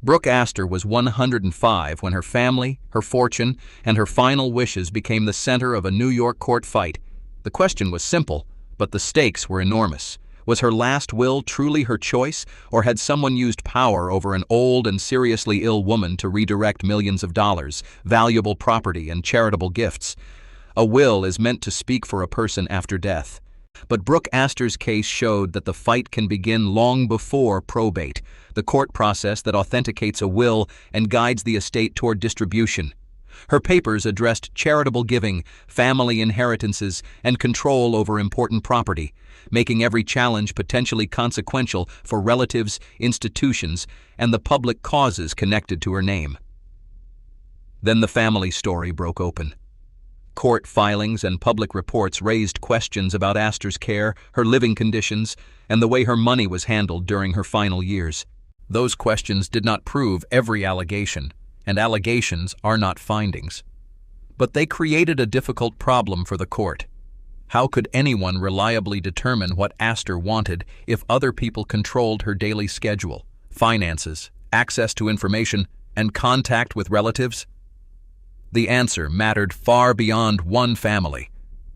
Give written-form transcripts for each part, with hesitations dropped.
Brooke Astor was 105 when her family, her fortune, and her final wishes became the center of a New York court fight. The question was simple, but the stakes were enormous. Was her last will truly her choice, or had someone used power over an old and seriously ill woman to redirect millions of dollars, valuable property, and charitable gifts? A will is meant to speak for a person after death. But Brooke Astor's case showed that the fight can begin long before probate, the court process that authenticates a will and guides the estate toward distribution. Her papers addressed charitable giving, family inheritances, and control over important property, making every challenge potentially consequential for relatives, institutions, and the public causes connected to her name. Then the family story broke open. Court filings and public reports raised questions about Astor's care, her living conditions, and the way her money was handled during her final years. Those questions did not prove every allegation, and allegations are not findings. But they created a difficult problem for the court. How could anyone reliably determine what Astor wanted if other people controlled her daily schedule, finances, access to information, and contact with relatives? The answer mattered far beyond one family.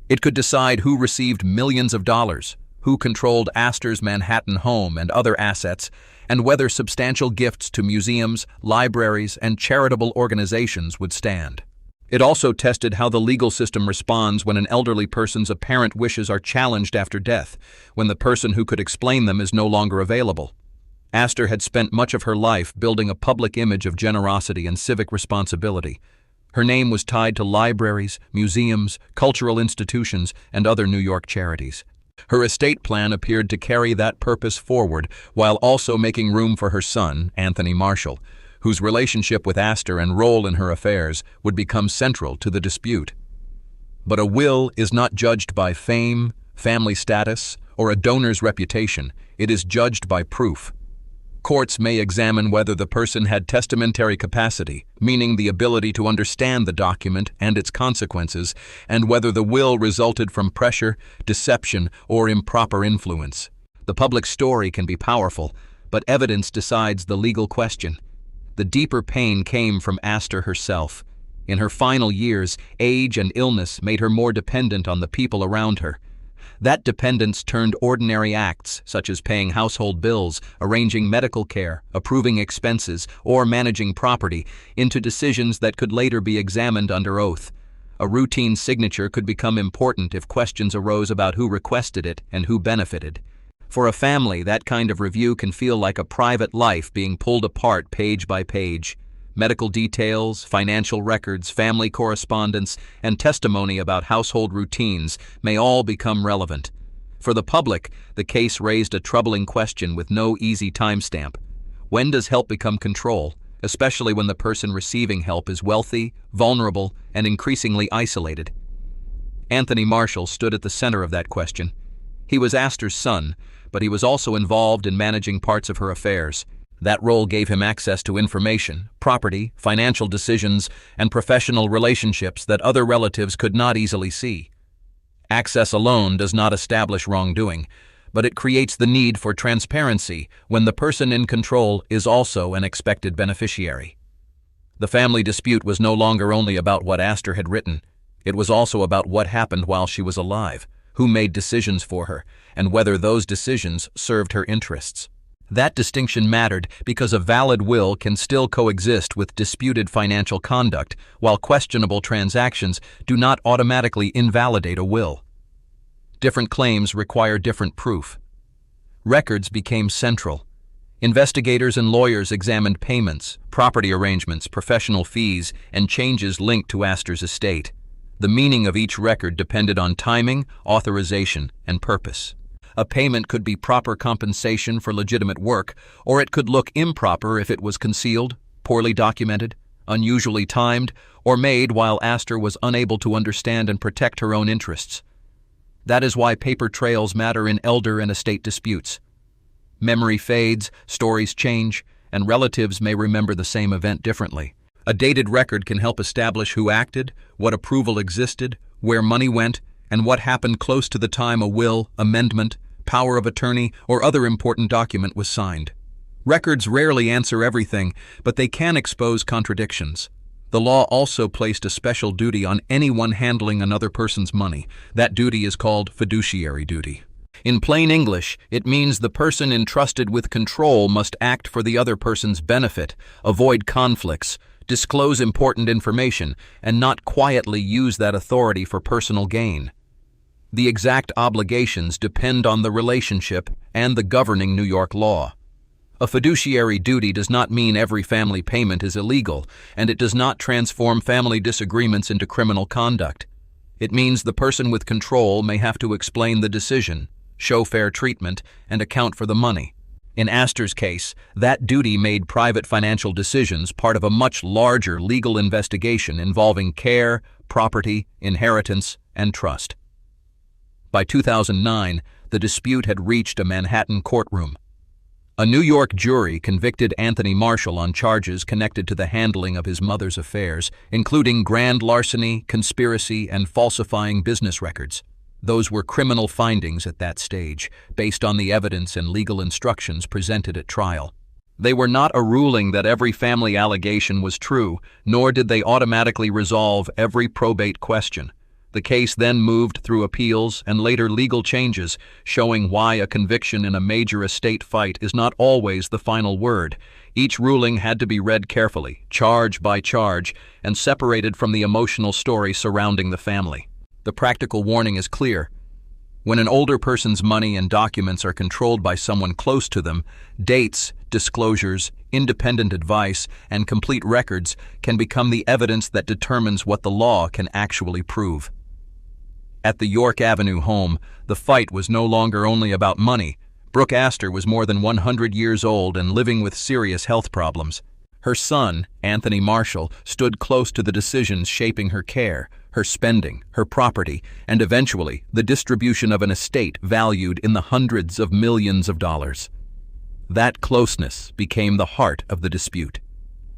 It could decide who received millions of dollars, who controlled Astor's Manhattan home and other assets, and whether substantial gifts to museums, libraries, and charitable organizations would stand. It also tested how the legal system responds when an elderly person's apparent wishes are challenged after death, when the person who could explain them is no longer available. Astor had spent much of her life building a public image of generosity and civic responsibility. Her name was tied to libraries, museums, cultural institutions, and other New York charities. Her estate plan appeared to carry that purpose forward while also making room for her son, Anthony Marshall, whose relationship with Astor and role in her affairs would become central to the dispute. But a will is not judged by fame, family status, or a donor's reputation. It is judged by proof. Courts may examine whether the person had testamentary capacity, meaning the ability to understand the document and its consequences, and whether the will resulted from pressure, deception, or improper influence. The public story can be powerful, but evidence decides the legal question. The deeper pain came from Astor herself. In her final years, age and illness made her more dependent on the people around her. That dependence turned ordinary acts, such as paying household bills, arranging medical care, approving expenses, or managing property, into decisions that could later be examined under oath. A routine signature could become important if questions arose about who requested it and who benefited. For a family, that kind of review can feel like a private life being pulled apart page by page. Medical details, financial records, family correspondence, and testimony about household routines may all become relevant. For the public, the case raised a troubling question with no easy timestamp. When does help become control, especially when the person receiving help is wealthy, vulnerable, and increasingly isolated? Anthony Marshall stood at the center of that question. He was Astor's son, but he was also involved in managing parts of her affairs. That role gave him access to information, property, financial decisions, and professional relationships that other relatives could not easily see. Access alone does not establish wrongdoing, but it creates the need for transparency when the person in control is also an expected beneficiary. The family dispute was no longer only about what Astor had written. It was also about what happened while she was alive, who made decisions for her, and whether those decisions served her interests. That distinction mattered because a valid will can still coexist with disputed financial conduct, while questionable transactions do not automatically invalidate a will. Different claims require different proof. Records became central. Investigators and lawyers examined payments, property arrangements, professional fees, and changes linked to Astor's estate. The meaning of each record depended on timing, authorization, and purpose. A payment could be proper compensation for legitimate work, or it could look improper if it was concealed, poorly documented, unusually timed, or made while Astor was unable to understand and protect her own interests. That is why paper trails matter in elder and estate disputes. Memory fades, stories change, and relatives may remember the same event differently. A dated record can help establish who acted, what approval existed, where money went, and what happened close to the time a will, amendment, power of attorney, or other important document was signed. Records rarely answer everything, but they can expose contradictions. The law also placed a special duty on anyone handling another person's money. That duty is called fiduciary duty. In plain English, it means the person entrusted with control must act for the other person's benefit, avoid conflicts, disclose important information, and not quietly use that authority for personal gain. The exact obligations depend on the relationship and the governing New York law. A fiduciary duty does not mean every family payment is illegal, and it does not transform family disagreements into criminal conduct. It means the person with control may have to explain the decision, show fair treatment, and account for the money. In Astor's case, that duty made private financial decisions part of a much larger legal investigation involving care, property, inheritance, and trust. By 2009, the dispute had reached a Manhattan courtroom. A New York jury convicted Anthony Marshall on charges connected to the handling of his mother's affairs, including grand larceny, conspiracy, and falsifying business records. Those were criminal findings at that stage, based on the evidence and legal instructions presented at trial. They were not a ruling that every family allegation was true, nor did they automatically resolve every probate question. The case then moved through appeals and later legal changes, showing why a conviction in a major estate fight is not always the final word. Each ruling had to be read carefully, charge by charge, and separated from the emotional story surrounding the family. The practical warning is clear. When an older person's money and documents are controlled by someone close to them, dates, disclosures, independent advice, and complete records can become the evidence that determines what the law can actually prove. At the York Avenue home, the fight was no longer only about money. Brooke Astor was more than 100 years old and living with serious health problems. Her son, Anthony Marshall, stood close to the decisions shaping her care, her spending, her property, and eventually the distribution of an estate valued in the hundreds of millions of dollars. That closeness became the heart of the dispute.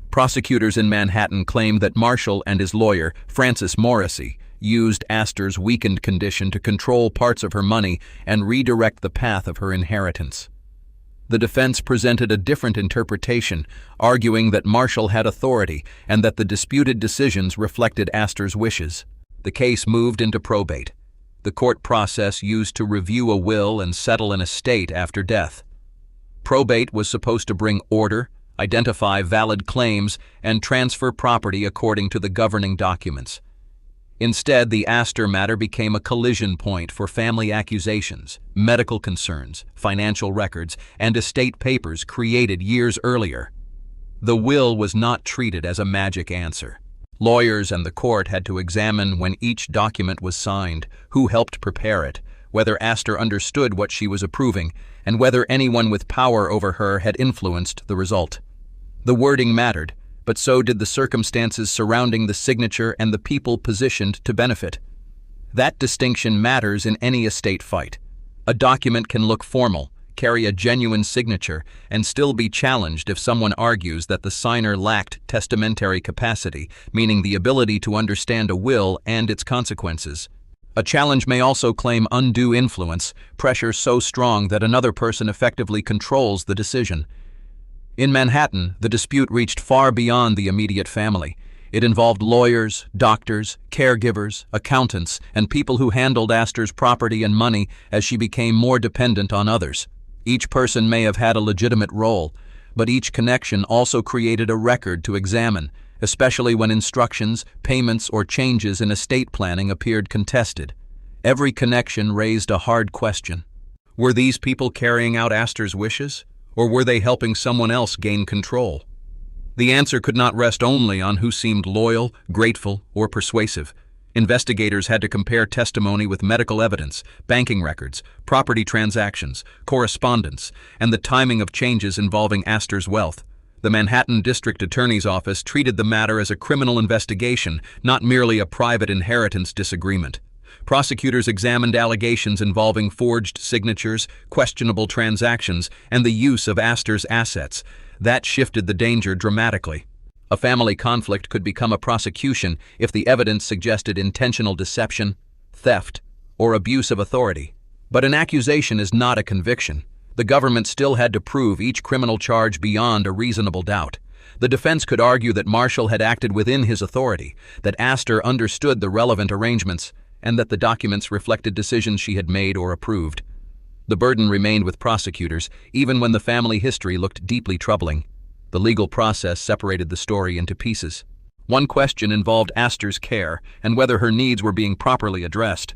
Prosecutors in Manhattan claimed that Marshall and his lawyer, Francis Morrissey, used Astor's weakened condition to control parts of her money and redirect the path of her inheritance. The defense presented a different interpretation, arguing that Marshall had authority and that the disputed decisions reflected Astor's wishes. The case moved into probate, the court process used to review a will and settle an estate after death. Probate was supposed to bring order, identify valid claims, and transfer property according to the governing documents. Instead, the Astor matter became a collision point for family accusations, medical concerns, financial records, and estate papers created years earlier. The will was not treated as a magic answer. Lawyers and the court had to examine when each document was signed, who helped prepare it, whether Astor understood what she was approving, and whether anyone with power over her had influenced the result. The wording mattered, but so did the circumstances surrounding the signature and the people positioned to benefit. That distinction matters in any estate fight. A document can look formal, carry a genuine signature, and still be challenged if someone argues that the signer lacked testamentary capacity, meaning the ability to understand a will and its consequences. A challenge may also claim undue influence, pressure so strong that another person effectively controls the decision. In Manhattan, the dispute reached far beyond the immediate family. It involved lawyers, doctors, caregivers, accountants, and people who handled Astor's property and money as she became more dependent on others. Each person may have had a legitimate role, but each connection also created a record to examine, especially when instructions, payments, or changes in estate planning appeared contested. Every connection raised a hard question. Were these people carrying out Astor's wishes? Or were they helping someone else gain control? The answer could not rest only on who seemed loyal, grateful, or persuasive. Investigators had to compare testimony with medical evidence, banking records, property transactions, correspondence, and the timing of changes involving Astor's wealth. The Manhattan District Attorney's Office treated the matter as a criminal investigation, not merely a private inheritance disagreement. Prosecutors examined allegations involving forged signatures, questionable transactions, and the use of Astor's assets. That shifted the danger dramatically. A family conflict could become a prosecution if the evidence suggested intentional deception, theft, or abuse of authority. But an accusation is not a conviction. The government still had to prove each criminal charge beyond a reasonable doubt. The defense could argue that Marshall had acted within his authority, that Astor understood the relevant arrangements, and that the documents reflected decisions she had made or approved. The burden remained with prosecutors, even when the family history looked deeply troubling. The legal process separated the story into pieces. One question involved Astor's care and whether her needs were being properly addressed.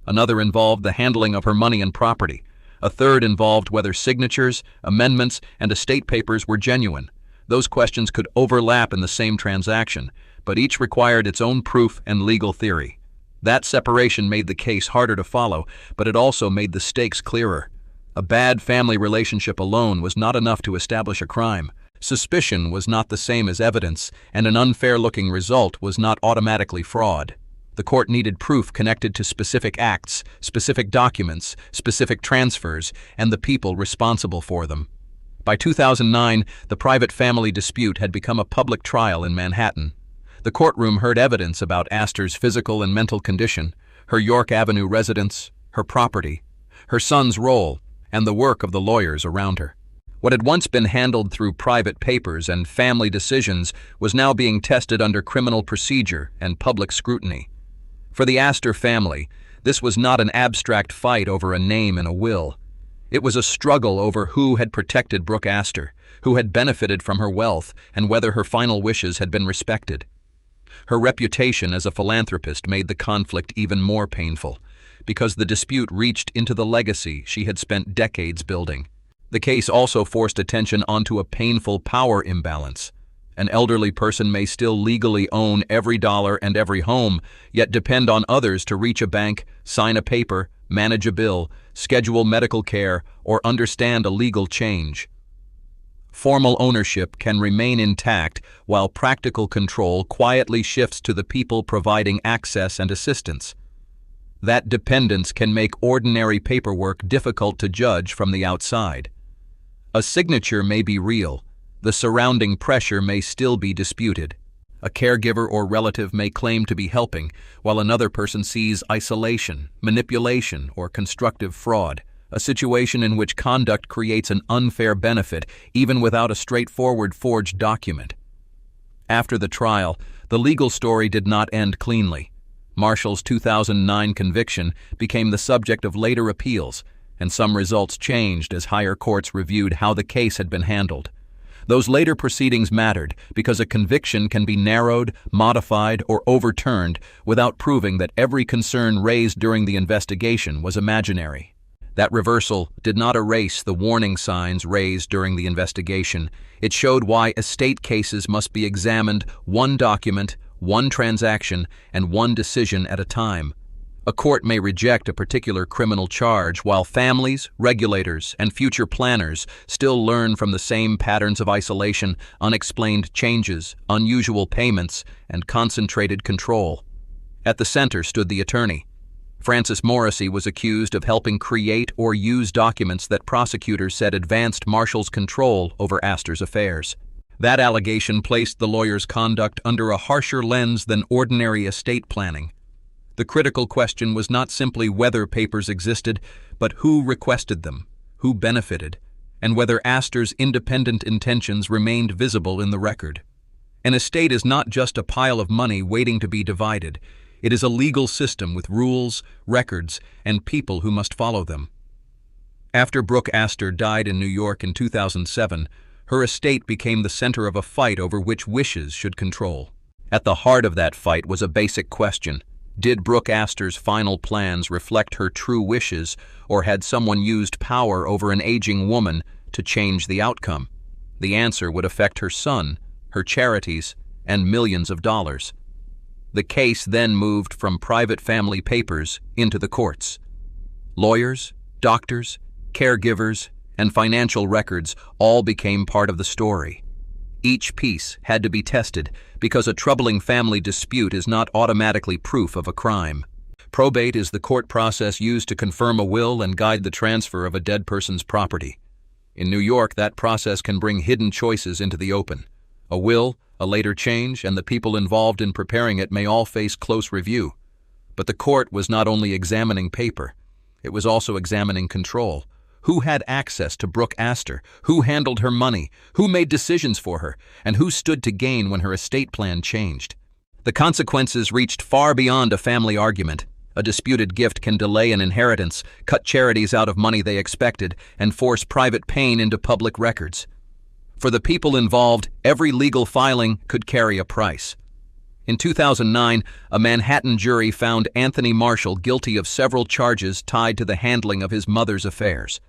Another involved the handling of her money and property. A third involved whether signatures, amendments, and estate papers were genuine. Those questions could overlap in the same transaction, but each required its own proof and legal theory. That separation made the case harder to follow, but it also made the stakes clearer. A bad family relationship alone was not enough to establish a crime. Suspicion was not the same as evidence, and an unfair-looking result was not automatically fraud. The court needed proof connected to specific acts, specific documents, specific transfers, and the people responsible for them. By 2009, the private family dispute had become a public trial in Manhattan. The courtroom heard evidence about Astor's physical and mental condition, her York Avenue residence, her property, her son's role, and the work of the lawyers around her. What had once been handled through private papers and family decisions was now being tested under criminal procedure and public scrutiny. For the Astor family, this was not an abstract fight over a name in a will. It was a struggle over who had protected Brooke Astor, who had benefited from her wealth, and whether her final wishes had been respected. Her reputation as a philanthropist made the conflict even more painful, because the dispute reached into the legacy she had spent decades building. The case also forced attention onto a painful power imbalance. An elderly person may still legally own every dollar and every home, yet depend on others to reach a bank, sign a paper, manage a bill, schedule medical care, or understand a legal change. Formal ownership can remain intact while practical control quietly shifts to the people providing access and assistance. That dependence can make ordinary paperwork difficult to judge from the outside. A signature may be real. The surrounding pressure may still be disputed. A caregiver or relative may claim to be helping, while another person sees isolation, manipulation, or constructive fraud, a situation in which conduct creates an unfair benefit even without a straightforward forged document. After the trial, the legal story did not end cleanly. Marshall's 2009 conviction became the subject of later appeals, and some results changed as higher courts reviewed how the case had been handled. Those later proceedings mattered because a conviction can be narrowed, modified, or overturned without proving that every concern raised during the investigation was imaginary. That reversal did not erase the warning signs raised during the investigation. It showed why estate cases must be examined one document, one transaction, and one decision at a time. A court may reject a particular criminal charge while families, regulators, and future planners still learn from the same patterns of isolation, unexplained changes, unusual payments, and concentrated control. At the center stood the attorney. Francis Morrissey was accused of helping create or use documents that prosecutors said advanced Marshall's control over Astor's affairs. That allegation placed the lawyer's conduct under a harsher lens than ordinary estate planning. The critical question was not simply whether papers existed, but who requested them, who benefited, and whether Astor's independent intentions remained visible in the record. An estate is not just a pile of money waiting to be divided. It is a legal system with rules, records, and people who must follow them. After Brooke Astor died in New York in 2007, her estate became the center of a fight over which wishes should control. At the heart of that fight was a basic question. Did Brooke Astor's final plans reflect her true wishes, or had someone used power over an aging woman to change the outcome? The answer would affect her son, her charities, and millions of dollars. The case then moved from private family papers into the courts. Lawyers, doctors, caregivers, and financial records all became part of the story. Each piece had to be tested because a troubling family dispute is not automatically proof of a crime. Probate is the court process used to confirm a will and guide the transfer of a dead person's property. In New York, that process can bring hidden choices into the open. A will, a later change, and the people involved in preparing it may all face close review. But the court was not only examining paper, it was also examining control. Who had access to Brooke Astor? Who handled her money? Who made decisions for her? And who stood to gain when her estate plan changed? The consequences reached far beyond a family argument. A disputed gift can delay an inheritance, cut charities out of money they expected, and force private pain into public records. For the people involved, every legal filing could carry a price. In 2009, a Manhattan jury found Anthony Marshall guilty of several charges tied to the handling of his mother's affairs.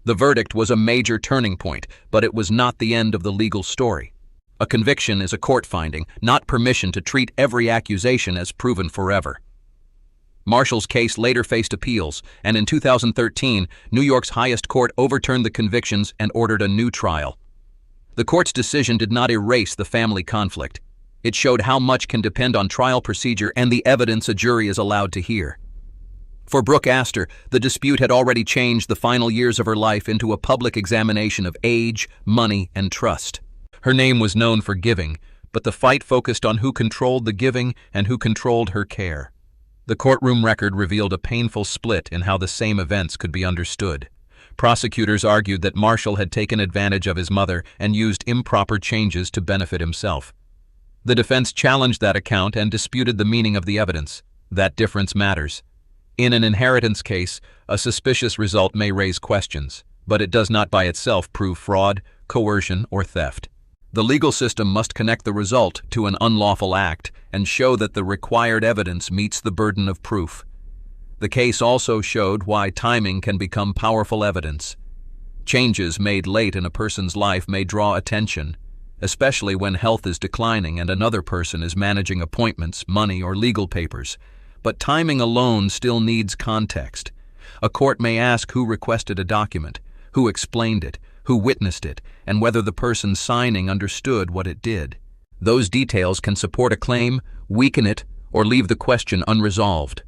The verdict was a major turning point, but it was not the end of the legal story. A conviction is a court finding, not permission to treat every accusation as proven forever. Marshall's case later faced appeals, and in 2013, New York's highest court overturned the convictions and ordered a new trial. The court's decision did not erase the family conflict. It showed how much can depend on trial procedure and the evidence a jury is allowed to hear. For Brooke Astor, the dispute had already changed the final years of her life into a public examination of age, money, and trust. Her name was known for giving, but the fight focused on who controlled the giving and who controlled her care. The courtroom record revealed a painful split in how the same events could be understood. Prosecutors argued that Marshall had taken advantage of his mother and used improper changes to benefit himself. The defense challenged that account and disputed the meaning of the evidence. That difference matters. In an inheritance case, a suspicious result may raise questions, but it does not by itself prove fraud, coercion, or theft. The legal system must connect the result to an unlawful act and show that the required evidence meets the burden of proof. The case also showed why timing can become powerful evidence. Changes made late in a person's life may draw attention, especially when health is declining and another person is managing appointments, money, or legal papers. But timing alone still needs context. A court may ask who requested a document, who explained it, who witnessed it, and whether the person signing understood what it did. Those details can support a claim, weaken it, or leave the question unresolved.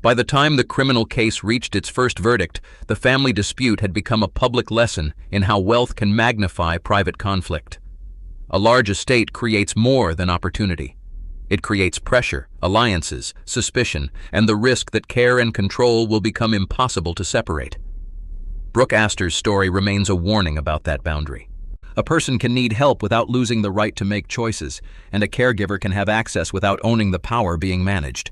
By the time the criminal case reached its first verdict, the family dispute had become a public lesson in how wealth can magnify private conflict. A large estate creates more than opportunity. It creates pressure, alliances, suspicion, and the risk that care and control will become impossible to separate. Brooke Astor's story remains a warning about that boundary. A person can need help without losing the right to make choices, and a caregiver can have access without owning the power being managed.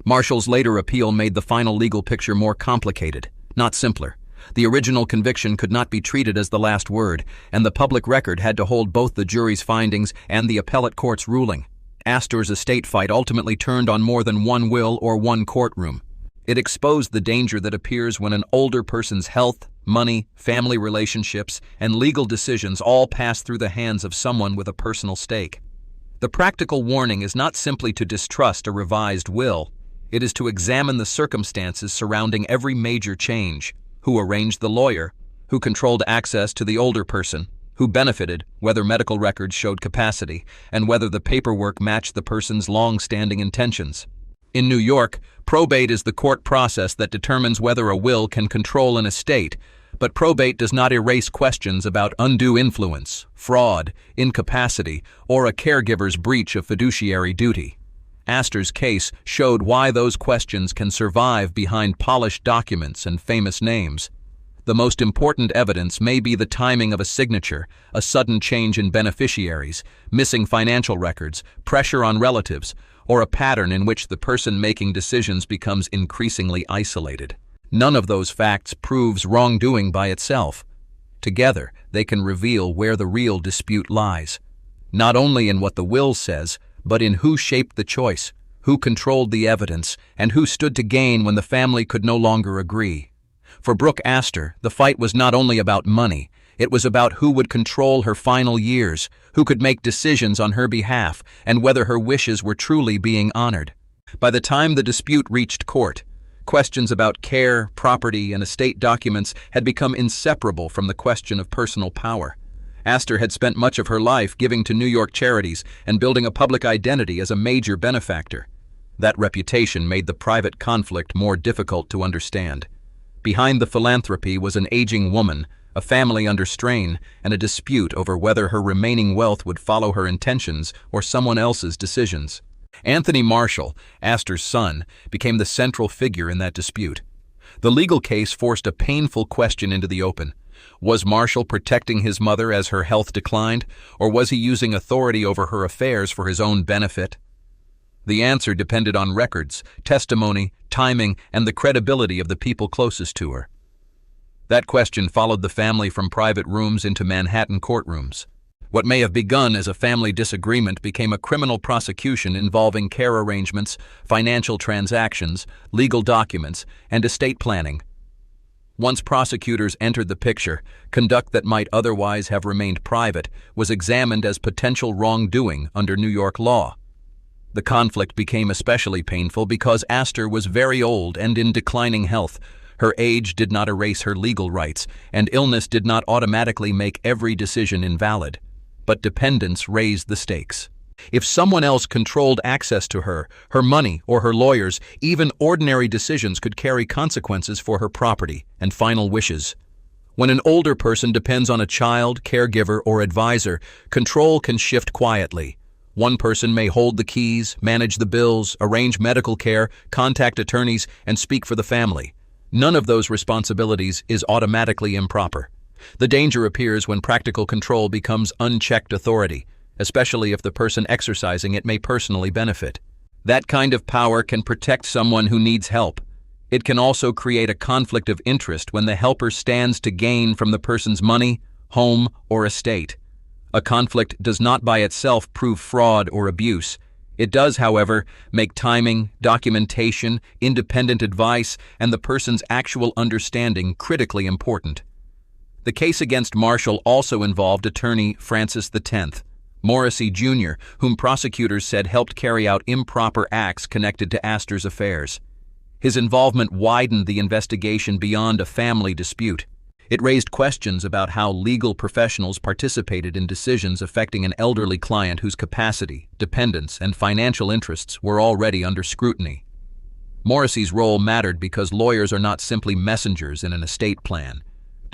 Marshall's later appeal made the final legal picture more complicated, not simpler. The original conviction could not be treated as the last word, and the public record had to hold both the jury's findings and the appellate court's ruling. Astor's estate fight ultimately turned on more than one will or one courtroom. It exposed the danger that appears when an older person's health, money, family relationships, and legal decisions all pass through the hands of someone with a personal stake. The practical warning is not simply to distrust a revised will. It is to examine the circumstances surrounding every major change. Who arranged the lawyer? Who controlled access to the older person? Who benefited, whether medical records showed capacity, and whether the paperwork matched the person's long-standing intentions. In New York, probate is the court process that determines whether a will can control an estate, but probate does not erase questions about undue influence, fraud, incapacity, or a caregiver's breach of fiduciary duty. Astor's case showed why those questions can survive behind polished documents and famous names. The most important evidence may be the timing of a signature, a sudden change in beneficiaries, missing financial records, pressure on relatives, or a pattern in which the person making decisions becomes increasingly isolated. None of those facts proves wrongdoing by itself. Together, they can reveal where the real dispute lies, not only in what the will says, but in who shaped the choice, who controlled the evidence, and who stood to gain when the family could no longer agree. For Brooke Astor, the fight was not only about money, it was about who would control her final years, who could make decisions on her behalf, and whether her wishes were truly being honored. By the time the dispute reached court, questions about care, property, and estate documents had become inseparable from the question of personal power. Astor had spent much of her life giving to New York charities and building a public identity as a major benefactor. That reputation made the private conflict more difficult to understand. Behind the philanthropy was an aging woman, a family under strain, and a dispute over whether her remaining wealth would follow her intentions or someone else's decisions. Anthony Marshall, Astor's son, became the central figure in that dispute. The legal case forced a painful question into the open. Was Marshall protecting his mother as her health declined, or was he using authority over her affairs for his own benefit? The answer depended on records, testimony, timing, and the credibility of the people closest to her. That question followed the family from private rooms into Manhattan courtrooms. What may have begun as a family disagreement became a criminal prosecution involving care arrangements, financial transactions, legal documents, and estate planning. Once prosecutors entered the picture, conduct that might otherwise have remained private was examined as potential wrongdoing under New York law. The conflict became especially painful because Astor was very old and in declining health. Her age did not erase her legal rights, and illness did not automatically make every decision invalid. But dependence raised the stakes. If someone else controlled access to her, her money, or her lawyers, even ordinary decisions could carry consequences for her property and final wishes. When an older person depends on a child, caregiver, or advisor, control can shift quietly. One person may hold the keys, manage the bills, arrange medical care, contact attorneys, and speak for the family. None of those responsibilities is automatically improper. The danger appears when practical control becomes unchecked authority, especially if the person exercising it may personally benefit. That kind of power can protect someone who needs help. It can also create a conflict of interest when the helper stands to gain from the person's money, home, or estate. A conflict does not by itself prove fraud or abuse. It does, however, make timing, documentation, independent advice, and the person's actual understanding critically important. The case against Marshall also involved attorney Francis X. Morrissey, Jr., whom prosecutors said helped carry out improper acts connected to Astor's affairs. His involvement widened the investigation beyond a family dispute. It raised questions about how legal professionals participated in decisions affecting an elderly client whose capacity, dependence, and financial interests were already under scrutiny. Morrissey's role mattered because lawyers are not simply messengers in an estate plan.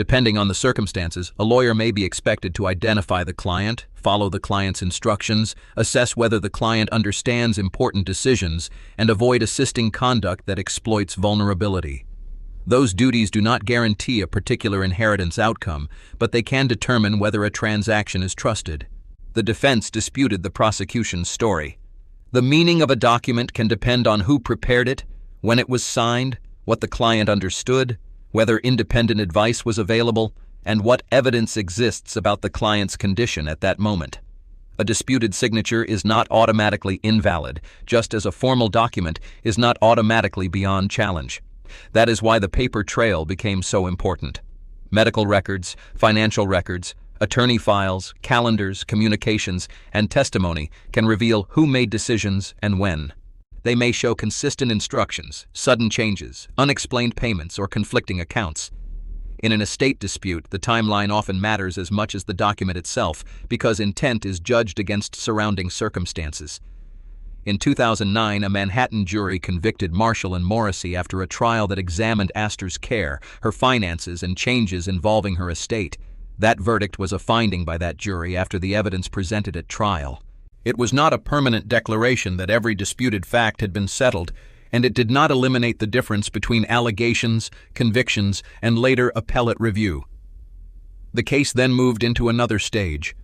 Depending on the circumstances, a lawyer may be expected to identify the client, follow the client's instructions, assess whether the client understands important decisions, and avoid assisting conduct that exploits vulnerability. Those duties do not guarantee a particular inheritance outcome, but they can determine whether a transaction is trusted. The defense disputed the prosecution's story. The meaning of a document can depend on who prepared it, when it was signed, what the client understood, whether independent advice was available, and what evidence exists about the client's condition at that moment. A disputed signature is not automatically invalid, just as a formal document is not automatically beyond challenge. That is why the paper trail became so important. Medical records, financial records, attorney files, calendars, communications, and testimony can reveal who made decisions and when. They may show consistent instructions, sudden changes, unexplained payments, or conflicting accounts. In an estate dispute, the timeline often matters as much as the document itself because intent is judged against surrounding circumstances. In 2009, a Manhattan jury convicted Marshall and Morrissey after a trial that examined Astor's care, her finances, and changes involving her estate. That verdict was a finding by that jury after the evidence presented at trial. It was not a permanent declaration that every disputed fact had been settled, and it did not eliminate the difference between allegations, convictions, and later appellate review. The case then moved into another stage.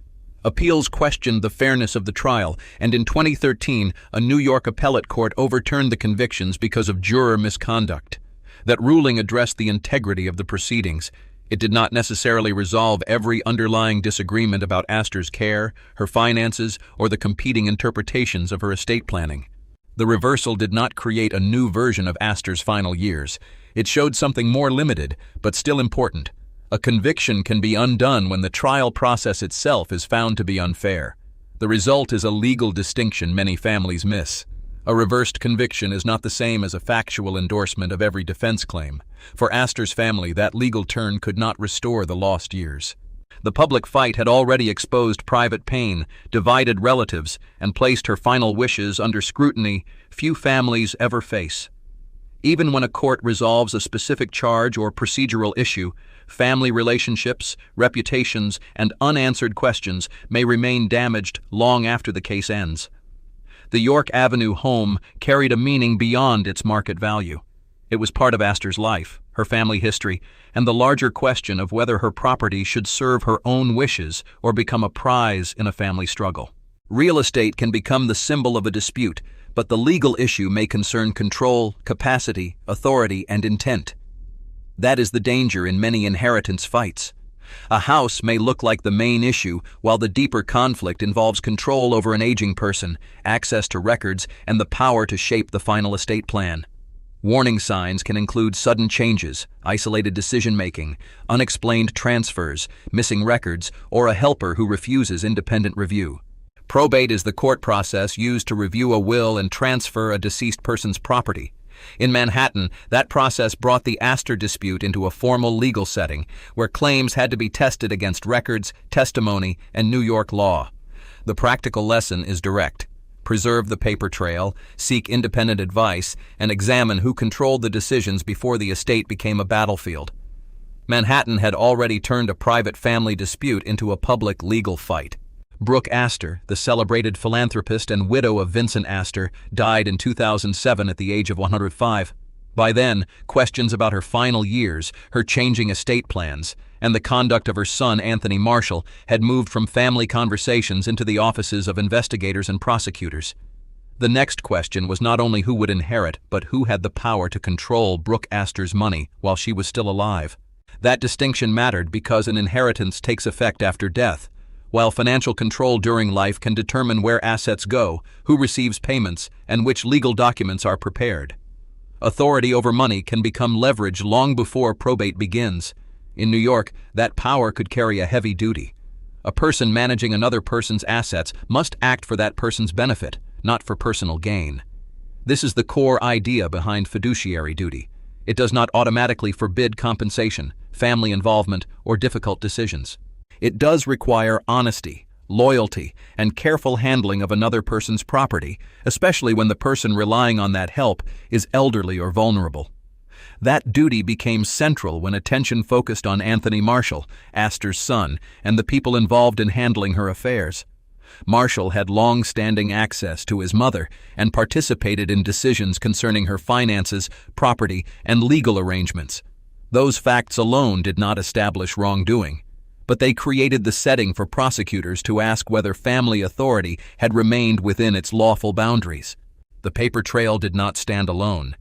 Appeals questioned the fairness of the trial, and in 2013, a New York appellate court overturned the convictions because of juror misconduct. That ruling addressed the integrity of the proceedings. It did not necessarily resolve every underlying disagreement about Astor's care, her finances, or the competing interpretations of her estate planning. The reversal did not create a new version of Astor's final years. It showed something more limited, but still important. A conviction can be undone when the trial process itself is found to be unfair. The result is a legal distinction many families miss. A reversed conviction is not the same as a factual endorsement of every defense claim. For Astor's family, that legal turn could not restore the lost years. The public fight had already exposed private pain, divided relatives, and placed her final wishes under scrutiny few families ever face. Even when a court resolves a specific charge or procedural issue, family relationships, reputations, and unanswered questions may remain damaged long after the case ends. The York Avenue home carried a meaning beyond its market value. It was part of Astor's life, her family history, and the larger question of whether her property should serve her own wishes or become a prize in a family struggle. Real estate can become the symbol of a dispute, but the legal issue may concern control, capacity, authority, and intent. That is the danger in many inheritance fights. A house may look like the main issue, while the deeper conflict involves control over an aging person, access to records, and the power to shape the final estate plan. Warning signs can include sudden changes, isolated decision-making, unexplained transfers, missing records, or a helper who refuses independent review. Probate is the court process used to review a will and transfer a deceased person's property. In Manhattan, that process brought the Astor dispute into a formal legal setting, where claims had to be tested against records, testimony, and New York law. The practical lesson is direct. Preserve the paper trail, seek independent advice, and examine who controlled the decisions before the estate became a battlefield. Manhattan had already turned a private family dispute into a public legal fight. Brooke Astor, the celebrated philanthropist and widow of Vincent Astor, died in 2007 at the age of 105. By then, questions about her final years, her changing estate plans, and the conduct of her son Anthony Marshall had moved from family conversations into the offices of investigators and prosecutors. The next question was not only who would inherit, but who had the power to control Brooke Astor's money while she was still alive. That distinction mattered because an inheritance takes effect after death, while financial control during life can determine where assets go, who receives payments, and which legal documents are prepared. Authority over money can become leverage long before probate begins. In New York, that power could carry a heavy duty. A person managing another person's assets must act for that person's benefit, not for personal gain. This is the core idea behind fiduciary duty. It does not automatically forbid compensation, family involvement, or difficult decisions. It does require honesty, loyalty, and careful handling of another person's property, especially when the person relying on that help is elderly or vulnerable. That duty became central when attention focused on Anthony Marshall, Astor's son, and the people involved in handling her affairs. Marshall had long-standing access to his mother and participated in decisions concerning her finances, property, and legal arrangements. Those facts alone did not establish wrongdoing, but they created the setting for prosecutors to ask whether family authority had remained within its lawful boundaries. The paper trail did not stand alone.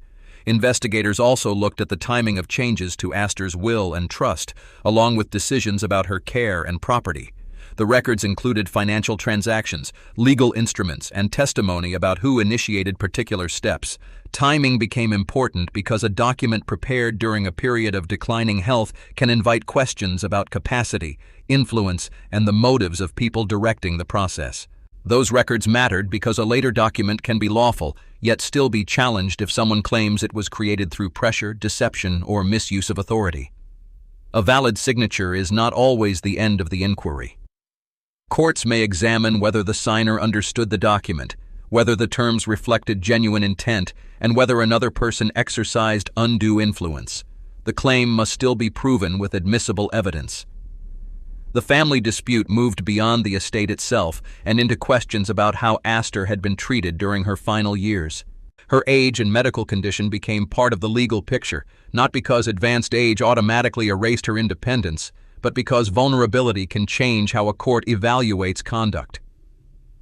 Investigators also looked at the timing of changes to Astor's will and trust, along with decisions about her care and property. The records included financial transactions, legal instruments, and testimony about who initiated particular steps. Timing became important because a document prepared during a period of declining health can invite questions about capacity, influence, and the motives of people directing the process. Those records mattered because a later document can be lawful, yet still be challenged if someone claims it was created through pressure, deception, or misuse of authority. A valid signature is not always the end of the inquiry. Courts may examine whether the signer understood the document, whether the terms reflected genuine intent, and whether another person exercised undue influence. The claim must still be proven with admissible evidence. The family dispute moved beyond the estate itself and into questions about how Astor had been treated during her final years. Her age and medical condition became part of the legal picture, not because advanced age automatically erased her independence, but because vulnerability can change how a court evaluates conduct.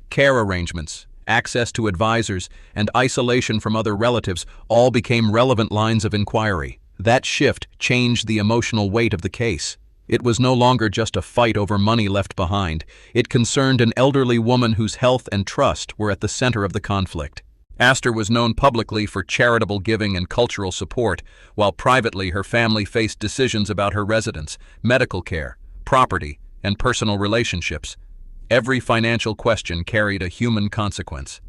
Care arrangements, access to advisors, and isolation from other relatives all became relevant lines of inquiry. That shift changed the emotional weight of the case. It was no longer just a fight over money left behind. It concerned an elderly woman whose health and trust were at the center of the conflict. Astor was known publicly for charitable giving and cultural support, while privately her family faced decisions about her residence, medical care, property, and personal relationships. Every financial question carried a human consequence.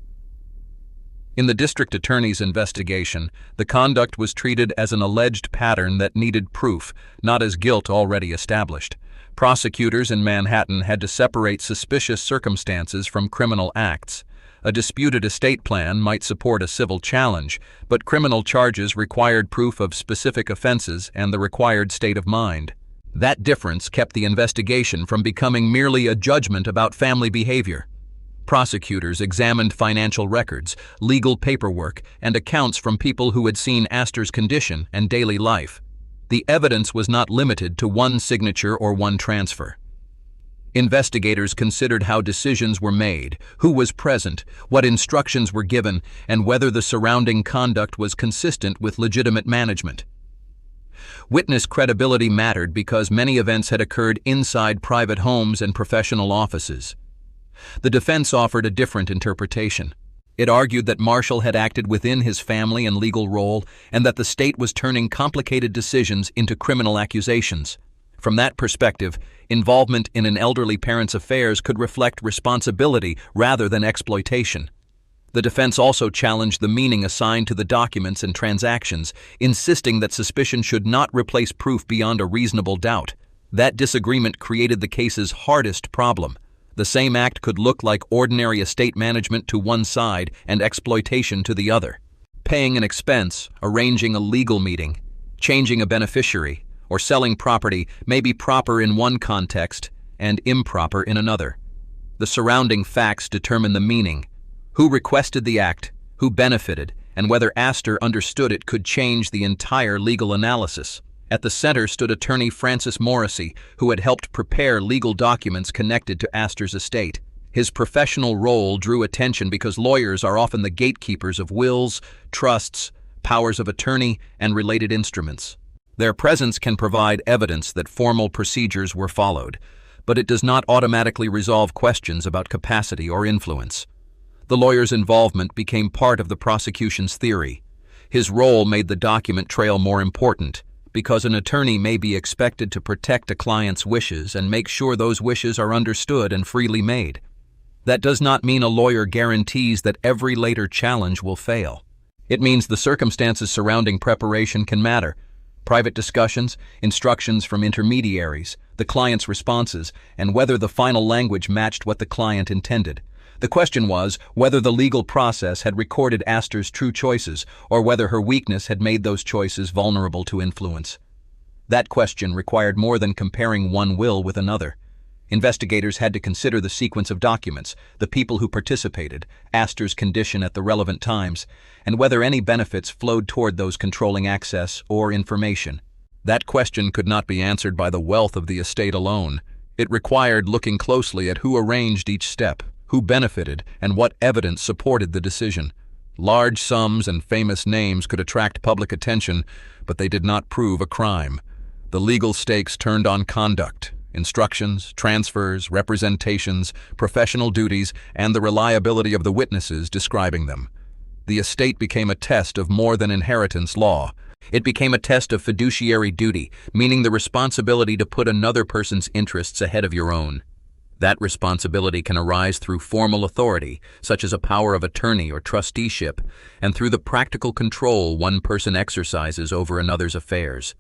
In the district attorney's investigation, the conduct was treated as an alleged pattern that needed proof, not as guilt already established. Prosecutors in Manhattan had to separate suspicious circumstances from criminal acts. A disputed estate plan might support a civil challenge, but criminal charges required proof of specific offenses and the required state of mind. That difference kept the investigation from becoming merely a judgment about family behavior. Prosecutors examined financial records, legal paperwork, and accounts from people who had seen Astor's condition and daily life. The evidence was not limited to one signature or one transfer. Investigators considered how decisions were made, who was present, what instructions were given, and whether the surrounding conduct was consistent with legitimate management. Witness credibility mattered because many events had occurred inside private homes and professional offices. The defense offered a different interpretation. It argued that Marshall had acted within his family and legal role, and that the state was turning complicated decisions into criminal accusations. From that perspective, involvement in an elderly parent's affairs could reflect responsibility rather than exploitation. The defense also challenged the meaning assigned to the documents and transactions, insisting that suspicion should not replace proof beyond a reasonable doubt. That disagreement created the case's hardest problem. The same act could look like ordinary estate management to one side and exploitation to the other. Paying an expense, arranging a legal meeting, changing a beneficiary, or selling property may be proper in one context and improper in another. The surrounding facts determine the meaning. Who requested the act, who benefited, and whether Astor understood it could change the entire legal analysis. At the center stood attorney Francis Morrissey, who had helped prepare legal documents connected to Astor's estate. His professional role drew attention because lawyers are often the gatekeepers of wills, trusts, powers of attorney, and related instruments. Their presence can provide evidence that formal procedures were followed, but it does not automatically resolve questions about capacity or influence. The lawyer's involvement became part of the prosecution's theory. His role made the document trail more important, because an attorney may be expected to protect a client's wishes and make sure those wishes are understood and freely made. That does not mean a lawyer guarantees that every later challenge will fail. It means the circumstances surrounding preparation can matter. Private discussions, instructions from intermediaries, the client's responses, and whether the final language matched what the client intended. The question was whether the legal process had recorded Astor's true choices or whether her weakness had made those choices vulnerable to influence. That question required more than comparing one will with another. Investigators had to consider the sequence of documents, the people who participated, Astor's condition at the relevant times, and whether any benefits flowed toward those controlling access or information. That question could not be answered by the wealth of the estate alone. It required looking closely at who arranged each step, who benefited, and what evidence supported the decision. Large sums and famous names could attract public attention, but they did not prove a crime. The legal stakes turned on conduct, instructions, transfers, representations, professional duties, and the reliability of the witnesses describing them. The estate became a test of more than inheritance law. It became a test of fiduciary duty, meaning the responsibility to put another person's interests ahead of your own. That responsibility can arise through formal authority, such as a power of attorney or trusteeship, and through the practical control one person exercises over another's affairs.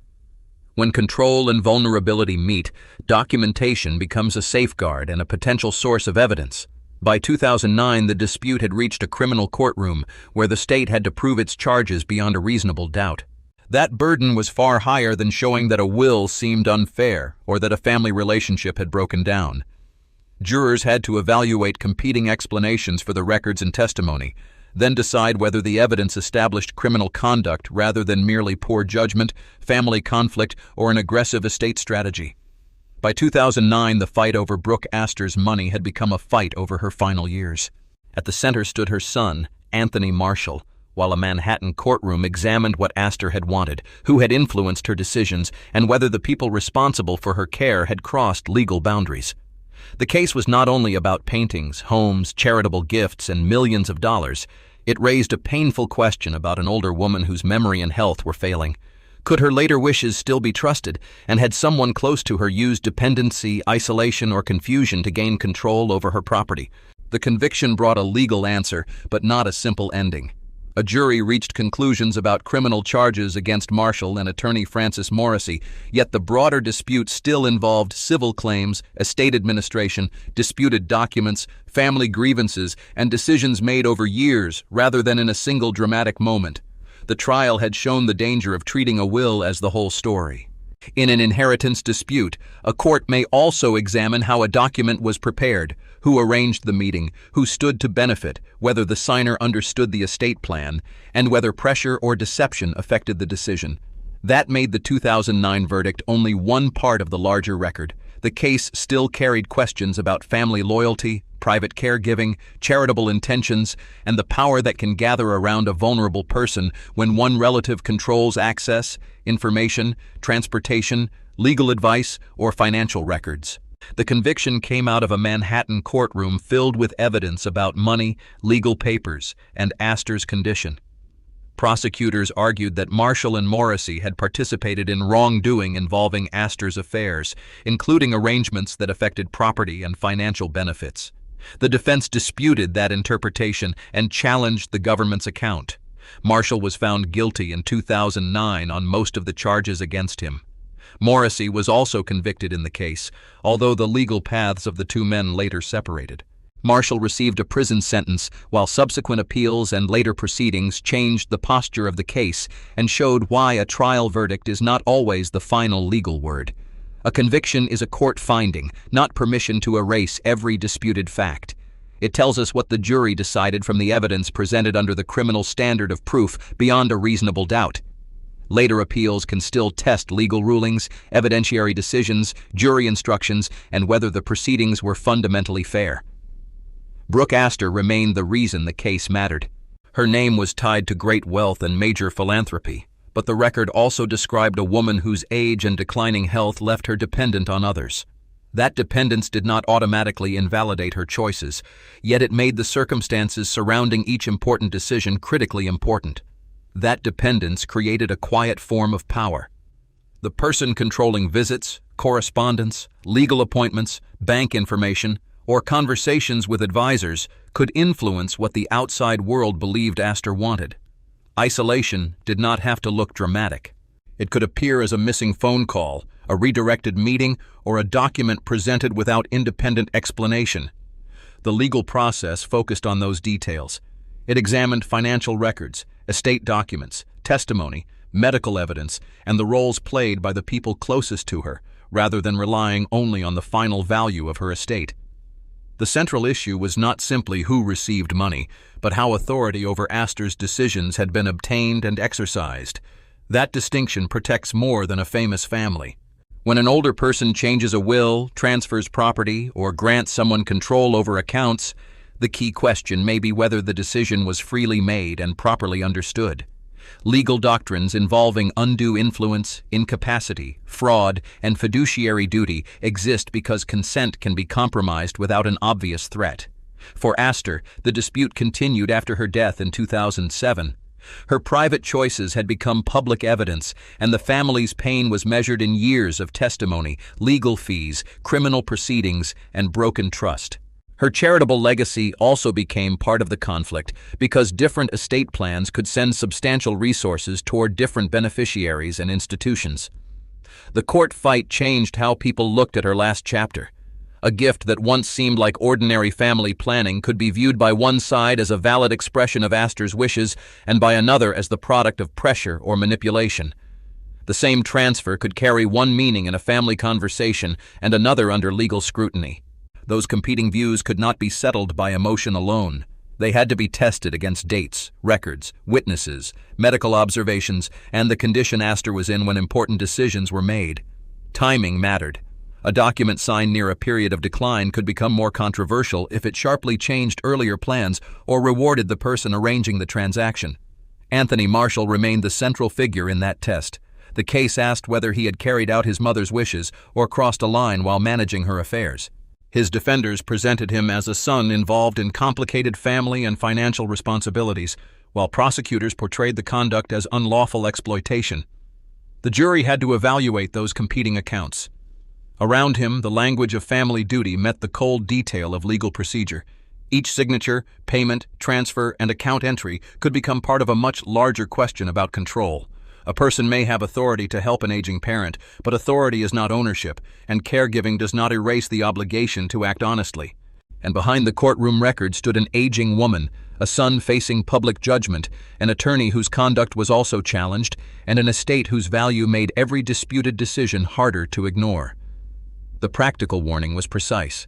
When control and vulnerability meet, documentation becomes a safeguard and a potential source of evidence. By 2009, the dispute had reached a criminal courtroom where the state had to prove its charges beyond a reasonable doubt. That burden was far higher than showing that a will seemed unfair or that a family relationship had broken down. Jurors had to evaluate competing explanations for the records and testimony, then decide whether the evidence established criminal conduct rather than merely poor judgment, family conflict, or an aggressive estate strategy. By 2009, the fight over Brooke Astor's money had become a fight over her final years. At the center stood her son, Anthony Marshall, while a Manhattan courtroom examined what Astor had wanted, who had influenced her decisions, and whether the people responsible for her care had crossed legal boundaries. The case was not only about paintings, homes, charitable gifts, and millions of dollars. It raised a painful question about an older woman whose memory and health were failing. Could her later wishes still be trusted, and had someone close to her used dependency, isolation, or confusion to gain control over her property? The conviction brought a legal answer, but not a simple ending. A jury reached conclusions about criminal charges against Marshall and attorney Francis Morrissey, yet the broader dispute still involved civil claims, estate administration, disputed documents, family grievances, and decisions made over years rather than in a single dramatic moment. The trial had shown the danger of treating a will as the whole story. In an inheritance dispute, a court may also examine how a document was prepared, who arranged the meeting, who stood to benefit, whether the signer understood the estate plan, and whether pressure or deception affected the decision. That made the 2009 verdict only one part of the larger record. The case still carried questions about family loyalty, private caregiving, charitable intentions, and the power that can gather around a vulnerable person when one relative controls access, information, transportation, legal advice, or financial records. The conviction came out of a Manhattan courtroom filled with evidence about money, legal papers, and Astor's condition. Prosecutors argued that Marshall and Morrissey had participated in wrongdoing involving Astor's affairs, including arrangements that affected property and financial benefits. The defense disputed that interpretation and challenged the government's account. Marshall was found guilty in 2009 on most of the charges against him. Morrissey was also convicted in the case, although the legal paths of the two men later separated. Marshall received a prison sentence, while subsequent appeals and later proceedings changed the posture of the case and showed why a trial verdict is not always the final legal word. A conviction is a court finding, not permission to erase every disputed fact. It tells us what the jury decided from the evidence presented under the criminal standard of proof beyond a reasonable doubt. Later appeals can still test legal rulings, evidentiary decisions, jury instructions, and whether the proceedings were fundamentally fair. Brooke Astor remained the reason the case mattered. Her name was tied to great wealth and major philanthropy, but the record also described a woman whose age and declining health left her dependent on others. That dependence did not automatically invalidate her choices, yet it made the circumstances surrounding each important decision critically important. That dependence created a quiet form of power. The person controlling visits, correspondence, legal appointments, bank information, or conversations with advisors could influence what the outside world believed Astor wanted. Isolation did not have to look dramatic. It could appear as a missing phone call, a redirected meeting, or a document presented without independent explanation. The legal process focused on those details. It examined financial records, estate documents, testimony, medical evidence, and the roles played by the people closest to her, rather than relying only on the final value of her estate. The central issue was not simply who received money, but how authority over Astor's decisions had been obtained and exercised. That distinction protects more than a famous family. When an older person changes a will, transfers property, or grants someone control over accounts, the key question may be whether the decision was freely made and properly understood. Legal doctrines involving undue influence, incapacity, fraud, and fiduciary duty exist because consent can be compromised without an obvious threat. For Astor, the dispute continued after her death in 2007. Her private choices had become public evidence, and the family's pain was measured in years of testimony, legal fees, criminal proceedings, and broken trust. Her charitable legacy also became part of the conflict because different estate plans could send substantial resources toward different beneficiaries and institutions. The court fight changed how people looked at her last chapter. A gift that once seemed like ordinary family planning could be viewed by one side as a valid expression of Astor's wishes and by another as the product of pressure or manipulation. The same transfer could carry one meaning in a family conversation and another under legal scrutiny. Those competing views could not be settled by emotion alone. They had to be tested against dates, records, witnesses, medical observations, and the condition Astor was in when important decisions were made. Timing mattered. A document signed near a period of decline could become more controversial if it sharply changed earlier plans or rewarded the person arranging the transaction. Anthony Marshall remained the central figure in that test. The case asked whether he had carried out his mother's wishes or crossed a line while managing her affairs. His defenders presented him as a son involved in complicated family and financial responsibilities, while prosecutors portrayed the conduct as unlawful exploitation. The jury had to evaluate those competing accounts. Around him, the language of family duty met the cold detail of legal procedure. Each signature, payment, transfer, and account entry could become part of a much larger question about control. A person may have authority to help an aging parent, but authority is not ownership, and caregiving does not erase the obligation to act honestly. And behind the courtroom record stood an aging woman, a son facing public judgment, an attorney whose conduct was also challenged, and an estate whose value made every disputed decision harder to ignore. The practical warning was precise.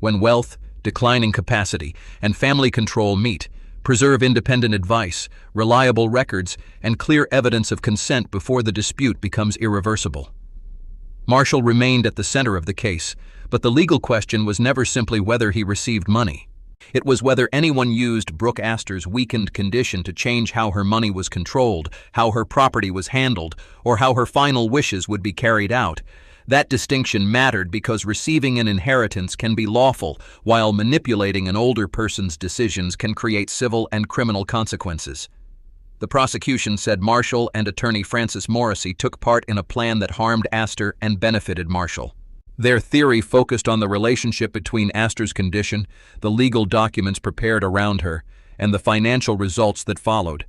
When wealth, declining capacity, and family control meet, preserve independent advice, reliable records, and clear evidence of consent before the dispute becomes irreversible. Marshall remained at the center of the case, but the legal question was never simply whether he received money. It was whether anyone used Brooke Astor's weakened condition to change how her money was controlled, how her property was handled, or how her final wishes would be carried out. That distinction mattered because receiving an inheritance can be lawful, while manipulating an older person's decisions can create civil and criminal consequences. The prosecution said Marshall and attorney Francis Morrissey took part in a plan that harmed Astor and benefited Marshall. Their theory focused on the relationship between Astor's condition, the legal documents prepared around her, and the financial results that followed.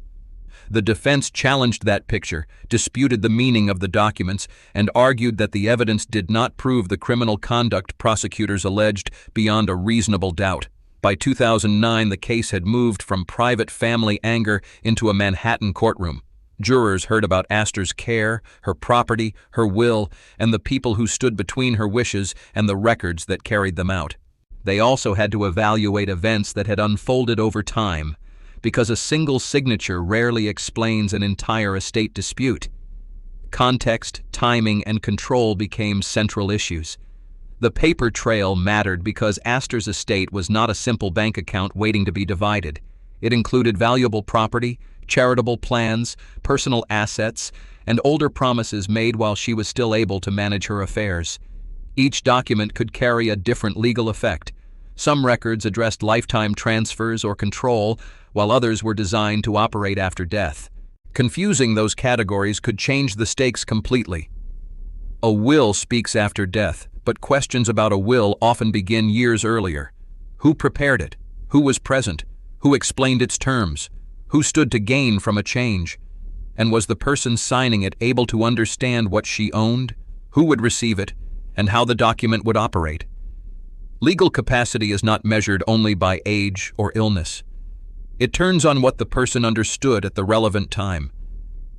The defense challenged that picture, disputed the meaning of the documents, and argued that the evidence did not prove the criminal conduct prosecutors alleged beyond a reasonable doubt. By 2009, the case had moved from private family anger into a Manhattan courtroom. Jurors heard about Astor's care, her property, her will, and the people who stood between her wishes and the records that carried them out. They also had to evaluate events that had unfolded over time, because a single signature rarely explains an entire estate dispute. Context, timing, and control became central issues. The paper trail mattered because Astor's estate was not a simple bank account waiting to be divided. It included valuable property, charitable plans, personal assets, and older promises made while she was still able to manage her affairs. Each document could carry a different legal effect. Some records addressed lifetime transfers or control, while others were designed to operate after death. Confusing those categories could change the stakes completely. A will speaks after death, but questions about a will often begin years earlier. Who prepared it? Who was present? Who explained its terms? Who stood to gain from a change? And was the person signing it able to understand what she owned, who would receive it, and how the document would operate? Legal capacity is not measured only by age or illness. It turns on what the person understood at the relevant time.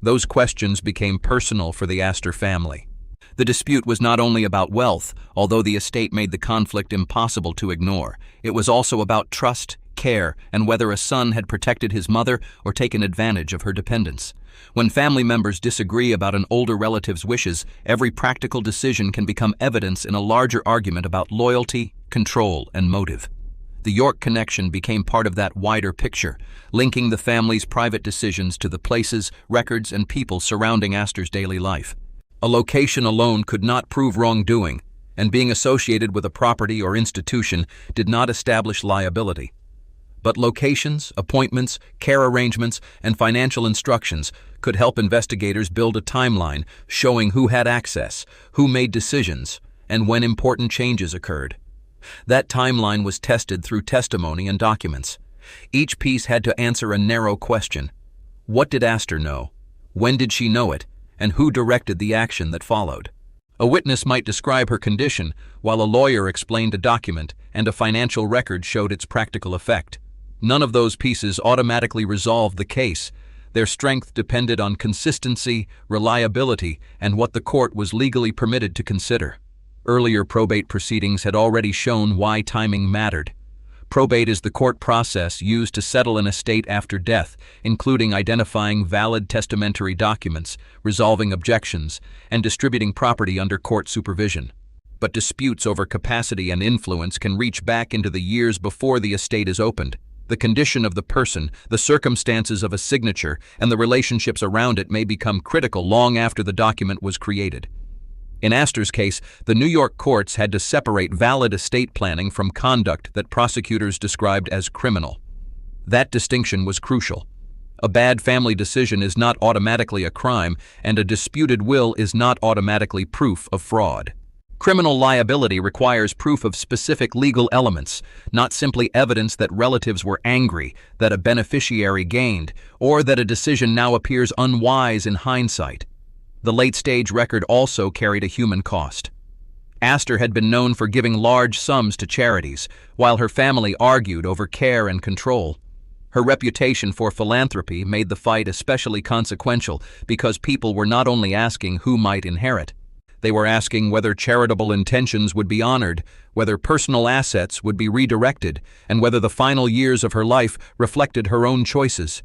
Those questions became personal for the Astor family. The dispute was not only about wealth, although the estate made the conflict impossible to ignore. It was also about trust, care, and whether a son had protected his mother or taken advantage of her dependence. When family members disagree about an older relative's wishes, every practical decision can become evidence in a larger argument about loyalty, control, and motive. The York connection became part of that wider picture, linking the family's private decisions to the places, records, and people surrounding Astor's daily life. A location alone could not prove wrongdoing, and being associated with a property or institution did not establish liability. But locations, appointments, care arrangements, and financial instructions could help investigators build a timeline showing who had access, who made decisions, and when important changes occurred. That timeline was tested through testimony and documents. Each piece had to answer a narrow question. What did Astor know? When did she know it? And who directed the action that followed? A witness might describe her condition, while a lawyer explained a document, and a financial record showed its practical effect. None of those pieces automatically resolved the case. Their strength depended on consistency, reliability, and what the court was legally permitted to consider. Earlier probate proceedings had already shown why timing mattered. Probate is the court process used to settle an estate after death, including identifying valid testamentary documents, resolving objections, and distributing property under court supervision. But disputes over capacity and influence can reach back into the years before the estate is opened. The condition of the person, the circumstances of a signature, and the relationships around it may become critical long after the document was created. In Astor's case, the New York courts had to separate valid estate planning from conduct that prosecutors described as criminal. That distinction was crucial. A bad family decision is not automatically a crime, and a disputed will is not automatically proof of fraud. Criminal liability requires proof of specific legal elements, not simply evidence that relatives were angry, that a beneficiary gained, or that a decision now appears unwise in hindsight. The late-stage record also carried a human cost. Astor had been known for giving large sums to charities, while her family argued over care and control. Her reputation for philanthropy made the fight especially consequential because people were not only asking who might inherit. They were asking whether charitable intentions would be honored, whether personal assets would be redirected, and whether the final years of her life reflected her own choices.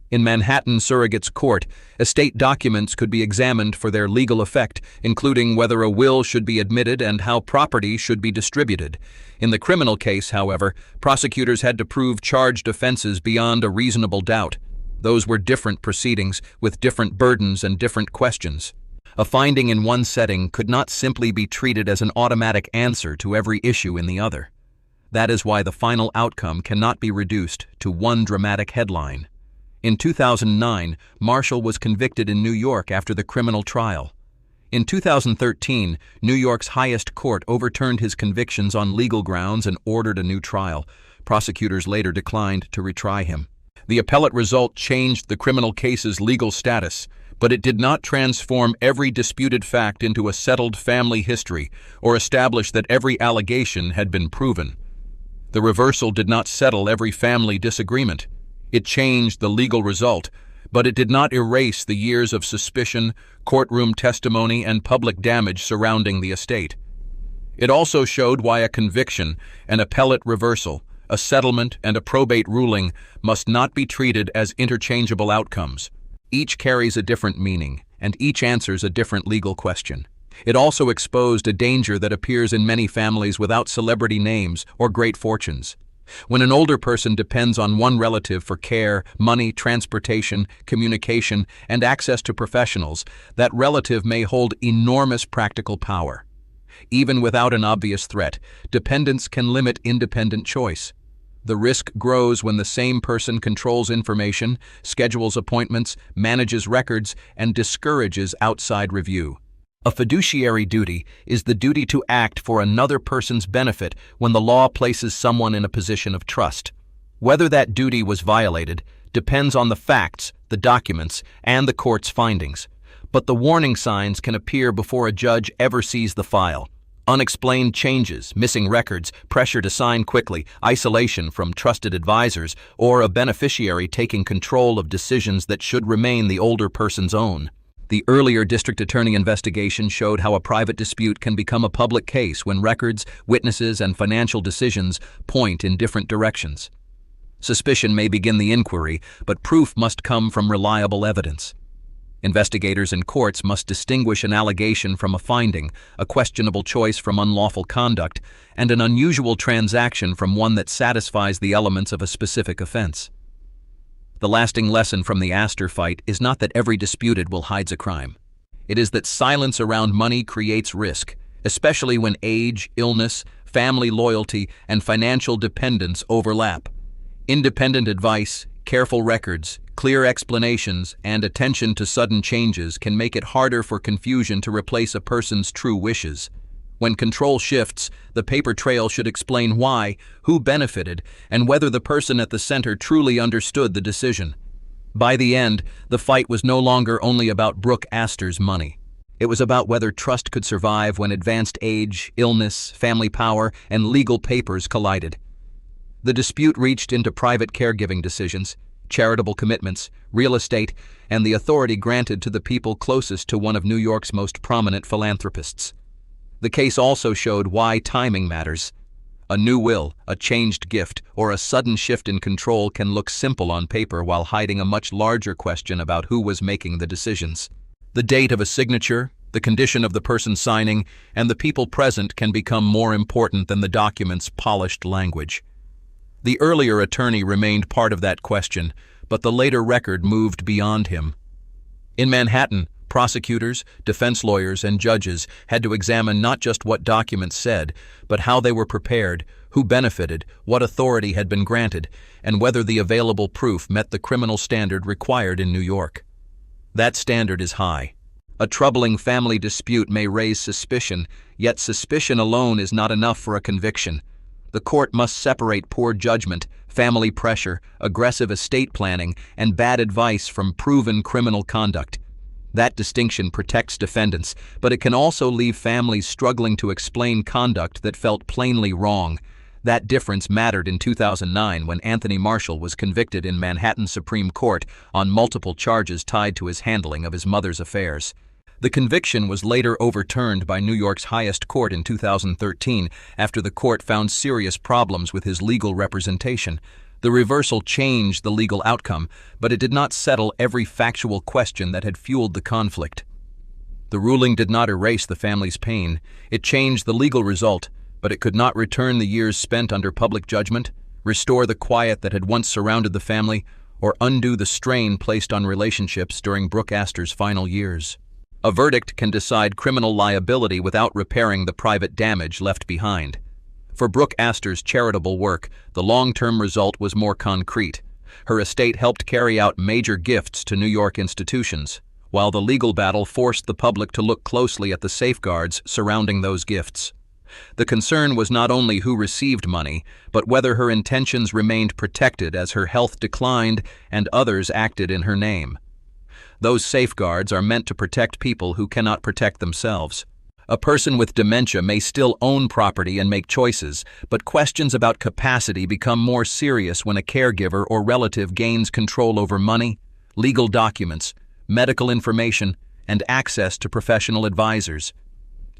In Manhattan Surrogate's court, estate documents could be examined for their legal effect, including whether a will should be admitted and how property should be distributed. In the criminal case, however, prosecutors had to prove charged offenses beyond a reasonable doubt. Those were different proceedings, with different burdens and different questions. A finding in one setting could not simply be treated as an automatic answer to every issue in the other. That is why the final outcome cannot be reduced to one dramatic headline. In 2009, Marshall was convicted in New York after the criminal trial. In 2013, New York's highest court overturned his convictions on legal grounds and ordered a new trial. Prosecutors later declined to retry him. The appellate result changed the criminal case's legal status, but it did not transform every disputed fact into a settled family history or establish that every allegation had been proven. The reversal did not settle every family disagreement. It changed the legal result, but it did not erase the years of suspicion, courtroom testimony, and public damage surrounding the estate. It also showed why a conviction, an appellate reversal, a settlement, and a probate ruling must not be treated as interchangeable outcomes. Each carries a different meaning, and each answers a different legal question. It also exposed a danger that appears in many families without celebrity names or great fortunes. When an older person depends on one relative for care, money, transportation, communication, and access to professionals, that relative may hold enormous practical power. Even without an obvious threat, dependence can limit independent choice. The risk grows when the same person controls information, schedules appointments, manages records, and discourages outside review. A fiduciary duty is the duty to act for another person's benefit when the law places someone in a position of trust. Whether that duty was violated depends on the facts, the documents, and the court's findings. But the warning signs can appear before a judge ever sees the file. Unexplained changes, missing records, pressure to sign quickly, isolation from trusted advisors, or a beneficiary taking control of decisions that should remain the older person's own. The earlier district attorney investigation showed how a private dispute can become a public case when records, witnesses, and financial decisions point in different directions. Suspicion may begin the inquiry, but proof must come from reliable evidence. Investigators and courts must distinguish an allegation from a finding, a questionable choice from unlawful conduct, and an unusual transaction from one that satisfies the elements of a specific offense. The lasting lesson from the Astor fight is not that every disputed will hides a crime. It is that silence around money creates risk, especially when age, illness, family loyalty, and financial dependence overlap. Independent advice, careful records, clear explanations, and attention to sudden changes can make it harder for confusion to replace a person's true wishes. When control shifts, the paper trail should explain why, who benefited, and whether the person at the center truly understood the decision. By the end, the fight was no longer only about Brooke Astor's money. It was about whether trust could survive when advanced age, illness, family power, and legal papers collided. The dispute reached into private caregiving decisions, charitable commitments, real estate, and the authority granted to the people closest to one of New York's most prominent philanthropists. The case also showed why timing matters. A new will, a changed gift, or a sudden shift in control can look simple on paper while hiding a much larger question about who was making the decisions. The date of a signature, the condition of the person signing, and the people present can become more important than the document's polished language. The earlier attorney remained part of that question, but the later record moved beyond him. In Manhattan, prosecutors, defense lawyers, and judges had to examine not just what documents said, but how they were prepared, who benefited, what authority had been granted, and whether the available proof met the criminal standard required in New York. That standard is high. A troubling family dispute may raise suspicion, yet suspicion alone is not enough for a conviction. The court must separate poor judgment, family pressure, aggressive estate planning, and bad advice from proven criminal conduct. That distinction protects defendants, but it can also leave families struggling to explain conduct that felt plainly wrong. That difference mattered in 2009 when Anthony Marshall was convicted in Manhattan Supreme Court on multiple charges tied to his handling of his mother's affairs. The conviction was later overturned by New York's highest court in 2013 after the court found serious problems with his legal representation. The reversal changed the legal outcome, but it did not settle every factual question that had fueled the conflict. The ruling did not erase the family's pain. It changed the legal result, but it could not return the years spent under public judgment, restore the quiet that had once surrounded the family, or undo the strain placed on relationships during Brooke Astor's final years. A verdict can decide criminal liability without repairing the private damage left behind. For Brooke Astor's charitable work, the long-term result was more concrete. Her estate helped carry out major gifts to New York institutions, while the legal battle forced the public to look closely at the safeguards surrounding those gifts. The concern was not only who received money, but whether her intentions remained protected as her health declined and others acted in her name. Those safeguards are meant to protect people who cannot protect themselves. A person with dementia may still own property and make choices, but questions about capacity become more serious when a caregiver or relative gains control over money, legal documents, medical information, and access to professional advisors.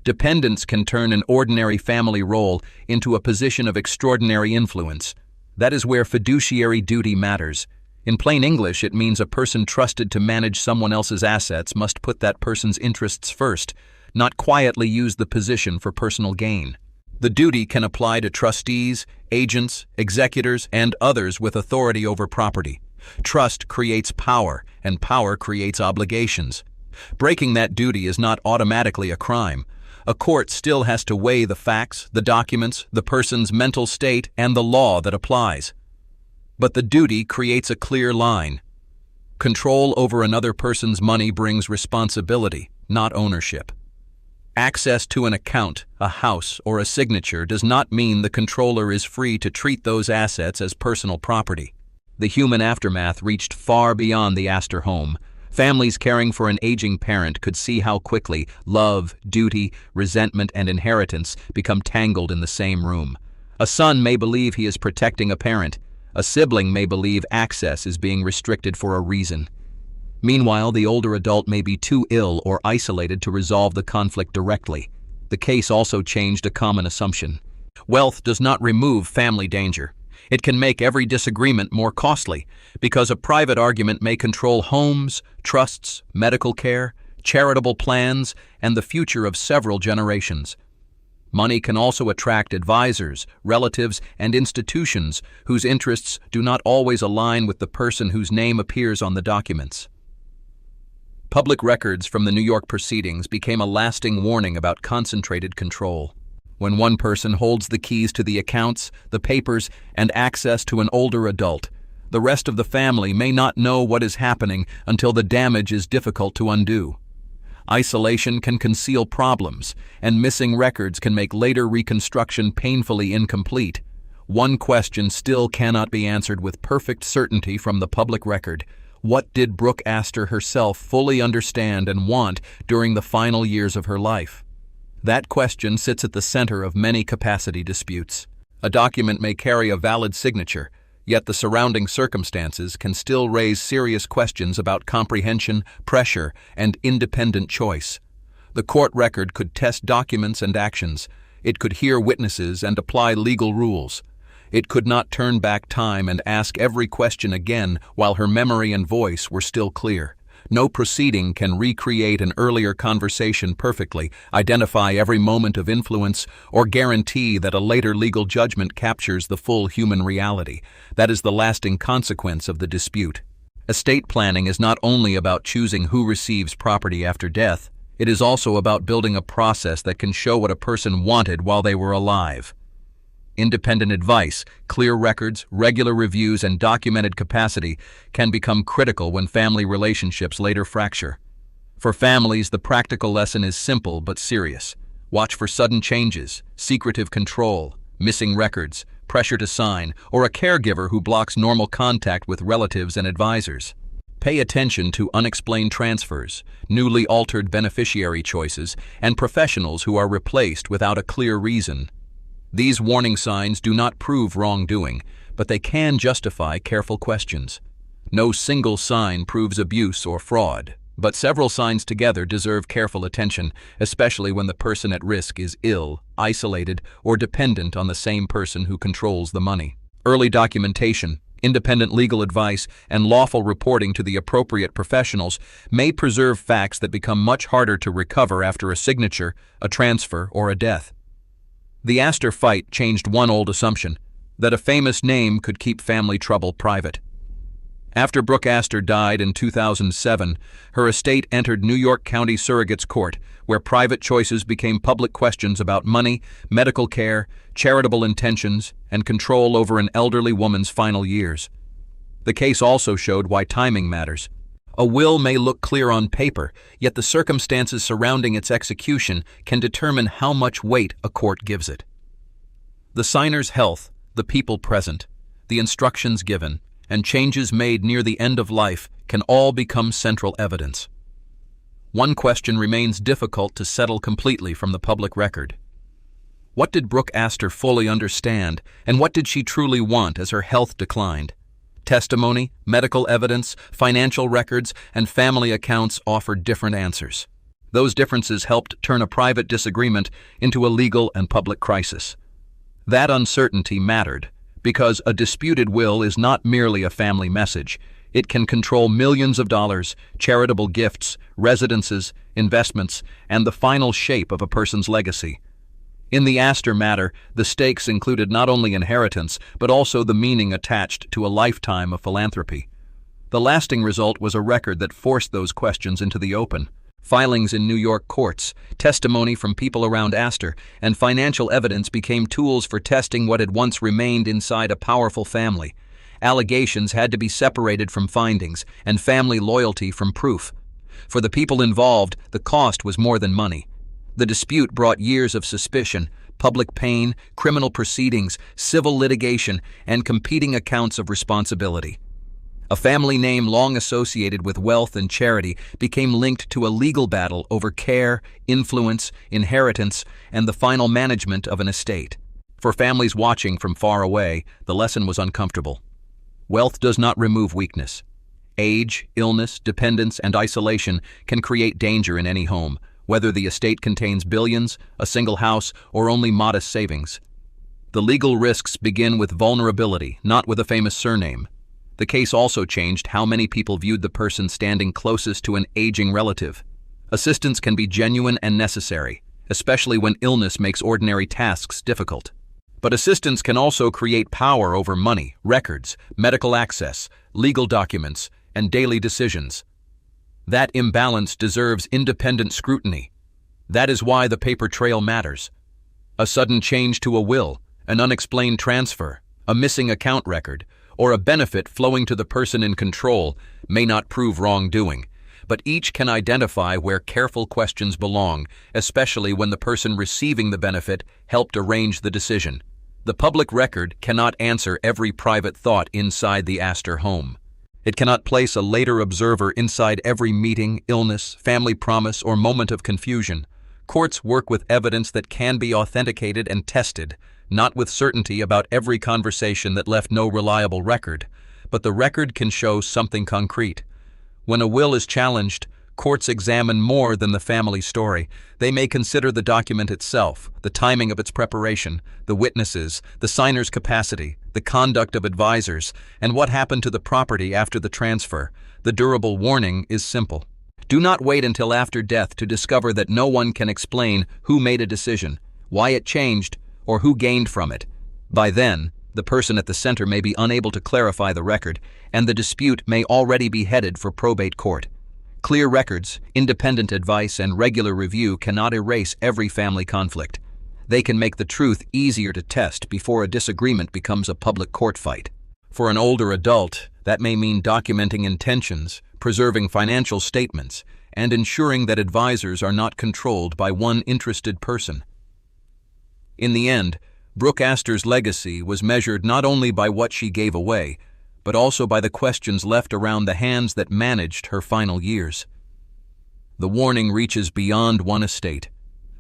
Dependence can turn an ordinary family role into a position of extraordinary influence. That is where fiduciary duty matters. In plain English, it means a person trusted to manage someone else's assets must put that person's interests first, not quietly use the position for personal gain. The duty can apply to trustees, agents, executors, and others with authority over property. Trust creates power, and power creates obligations. Breaking that duty is not automatically a crime. A court still has to weigh the facts, the documents, the person's mental state, and the law that applies. But the duty creates a clear line. Control over another person's money brings responsibility, not ownership. Access to an account, a house, or a signature does not mean the controller is free to treat those assets as personal property. The human aftermath reached far beyond the Astor home. Families caring for an aging parent could see how quickly love, duty, resentment, and inheritance become tangled in the same room. A son may believe he is protecting a parent. A sibling may believe access is being restricted for a reason. Meanwhile, the older adult may be too ill or isolated to resolve the conflict directly. The case also changed a common assumption. Wealth does not remove family danger. It can make every disagreement more costly, because a private argument may control homes, trusts, medical care, charitable plans, and the future of several generations. Money can also attract advisors, relatives, and institutions whose interests do not always align with the person whose name appears on the documents. Public records from the New York proceedings became a lasting warning about concentrated control. When one person holds the keys to the accounts, the papers, and access to an older adult, the rest of the family may not know what is happening until the damage is difficult to undo. Isolation can conceal problems, and missing records can make later reconstruction painfully incomplete. One question still cannot be answered with perfect certainty from the public record. What did Brooke Astor herself fully understand and want during the final years of her life? That question sits at the center of many capacity disputes. A document may carry a valid signature, yet the surrounding circumstances can still raise serious questions about comprehension, pressure, and independent choice. The court record could test documents and actions. It could hear witnesses and apply legal rules. It could not turn back time and ask every question again while her memory and voice were still clear. No proceeding can recreate an earlier conversation perfectly, identify every moment of influence, or guarantee that a later legal judgment captures the full human reality. That is the lasting consequence of the dispute. Estate planning is not only about choosing who receives property after death, it is also about building a process that can show what a person wanted while they were alive. Independent advice, clear records, regular reviews, and documented capacity can become critical when family relationships later fracture. For families, the practical lesson is simple but serious. Watch for sudden changes, secretive control, missing records, pressure to sign, or a caregiver who blocks normal contact with relatives and advisors. Pay attention to unexplained transfers, newly altered beneficiary choices, and professionals who are replaced without a clear reason. These warning signs do not prove wrongdoing, but they can justify careful questions. No single sign proves abuse or fraud, but several signs together deserve careful attention, especially when the person at risk is ill, isolated, or dependent on the same person who controls the money. Early documentation, independent legal advice, and lawful reporting to the appropriate professionals may preserve facts that become much harder to recover after a signature, a transfer, or a death. The Astor fight changed one old assumption, that a famous name could keep family trouble private. After Brooke Astor died in 2007, her estate entered New York County Surrogate's Court, where private choices became public questions about money, medical care, charitable intentions, and control over an elderly woman's final years. The case also showed why timing matters. A will may look clear on paper, yet the circumstances surrounding its execution can determine how much weight a court gives it. The signer's health, the people present, the instructions given, and changes made near the end of life can all become central evidence. One question remains difficult to settle completely from the public record. What did Brooke Astor fully understand, and what did she truly want as her health declined? Testimony, medical evidence, financial records, and family accounts offered different answers. Those differences helped turn a private disagreement into a legal and public crisis. That uncertainty mattered, because a disputed will is not merely a family message. It can control millions of dollars, charitable gifts, residences, investments, and the final shape of a person's legacy. In the Astor matter, the stakes included not only inheritance, but also the meaning attached to a lifetime of philanthropy. The lasting result was a record that forced those questions into the open. Filings in New York courts, testimony from people around Astor, and financial evidence became tools for testing what had once remained inside a powerful family. Allegations had to be separated from findings, and family loyalty from proof. For the people involved, the cost was more than money. The dispute brought years of suspicion, public pain, criminal proceedings, civil litigation, and competing accounts of responsibility. A family name long associated with wealth and charity became linked to a legal battle over care, influence, inheritance, and the final management of an estate. For families watching from far away, the lesson was uncomfortable. Wealth does not remove weakness. Age, illness, dependence, and isolation can create danger in any home, whether the estate contains billions, a single house, or only modest savings. The legal risks begin with vulnerability, not with a famous surname. The case also changed how many people viewed the person standing closest to an aging relative. Assistance can be genuine and necessary, especially when illness makes ordinary tasks difficult. But assistance can also create power over money, records, medical access, legal documents, and daily decisions. That imbalance deserves independent scrutiny. That is why the paper trail matters. A sudden change to a will, an unexplained transfer, a missing account record, or a benefit flowing to the person in control may not prove wrongdoing, but each can identify where careful questions belong, especially when the person receiving the benefit helped arrange the decision. The public record cannot answer every private thought inside the Astor home. It cannot place a later observer inside every meeting, illness, family promise, or moment of confusion. Courts work with evidence that can be authenticated and tested, not with certainty about every conversation that left no reliable record, but the record can show something concrete. When a will is challenged, courts examine more than the family story. They may consider the document itself, the timing of its preparation, the witnesses, the signer's capacity, the conduct of advisors, and what happened to the property after the transfer. The durable warning is simple. Do not wait until after death to discover that no one can explain who made a decision, why it changed, or who gained from it. By then, the person at the center may be unable to clarify the record, and the dispute may already be headed for probate court. Clear records, independent advice, and regular review cannot erase every family conflict. They can make the truth easier to test before a disagreement becomes a public court fight. For an older adult, that may mean documenting intentions, preserving financial statements, and ensuring that advisors are not controlled by one interested person. In the end, Brooke Astor's legacy was measured not only by what she gave away, but also by the questions left around the hands that managed her final years. The warning reaches beyond one estate.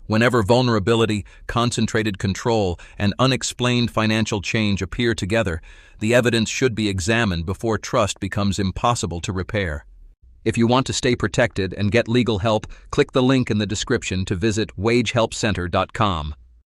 Whenever vulnerability, concentrated control, and unexplained financial change appear together, the evidence should be examined before trust becomes impossible to repair. If you want to stay protected and get legal help, click the link in the description to visit wagehelpcenter.com.